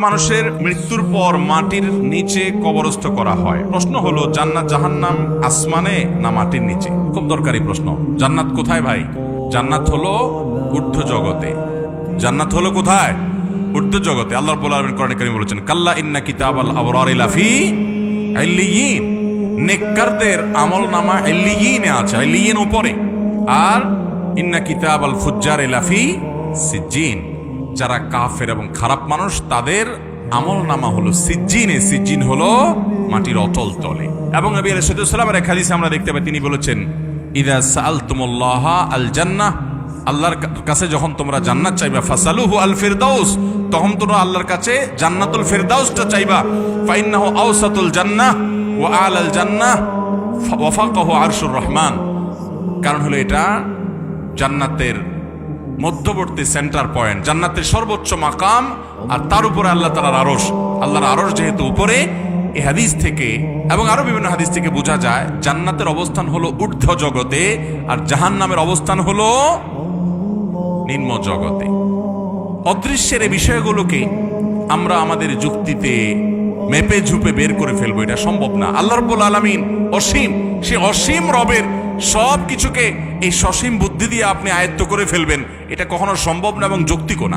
মানুষের মৃত্যুর পর মাটির নিচে কবরস্থ করা হয়। প্রশ্ন হলো, জান্নাত জাহান্নাম আসমানে না মাটির নিচে? খুব দরকারি প্রশ্ন। জান্নাত কোথায় ভাই? জান্নাত হলো ঊর্ধ্ব জগতে। জান্নাত হলো কোথায়? ঊর্ধ্ব জগতে। আল্লাহ রাব্বুল আলামিন কোরআনে কারীমে বলেছেন, কাল্লা ইন্না কিতাবাল আবরারি লাফি ইল্লিয়িন। নেককারদের আমলনামা ইল্লিয়িনে আছে, ইল্লিয়িন উপরে। আর ইন্না কিতাবাল ফুজ্জারি লাফি সিজ্জিন। যারা কাফের এবং খারাপ মানুষ তাদের আমল নামা হলো সিজ্জিনে। সিজ্জিন হলো মাটির অতল তলে। এবং নবী আলাইহিস সালামের এক হাদিসে আমরা দেখতে পাই, তিনি বলেছেন, ইযা সাআলতুমুল্লাহ আল জান্নাহ, আল্লাহর কাছে যখন তোমরা জান্নাত চাইবা, ফাসালুহু আল ফিরদাউস, তখন তোমরা আল্লাহর কাছে জান্নাতুল ফিরদাউসটা চাইবা। ফাইন্নাহু আওসাতুল জান্নাহ ওয়া আলাল জান্নাহ ওয়া ফাওকাহু আরশুর রহমান। কারণ হলো এটা জান্নাতের মধ্যবর্তী সেন্টার পয়েন্ট, জান্নাতের সর্বোচ্চ মাকাম, আর তার উপরে আল্লাহ তাআলার আরশ। আল্লাহর আরশ যেহেতু উপরে, এই হাদিস থেকে এবং আরো বিভিন্ন হাদিস থেকে বোঝা যায় জান্নাতের অবস্থান হলো ঊর্ধ্ব জগতে, আর জাহান্নামের অবস্থান হলো নিম্ন জগতে। অদৃশ্যের এই বিষয়গুলোকে আমরা আমাদের যুক্তিতে মেপে ঝুপে বের করে ফেলবো, এটা সম্ভব না। আল্লাহ রাব্বুল আলামিন অসীম, সে অসীম রবের সব কিছুকে এই সসীম বুদ্ধি দিয়ে আপনি আয়ত্ত করে ফেলবেন, এটা কখনো সম্ভব না এবং যৌক্তিকও না।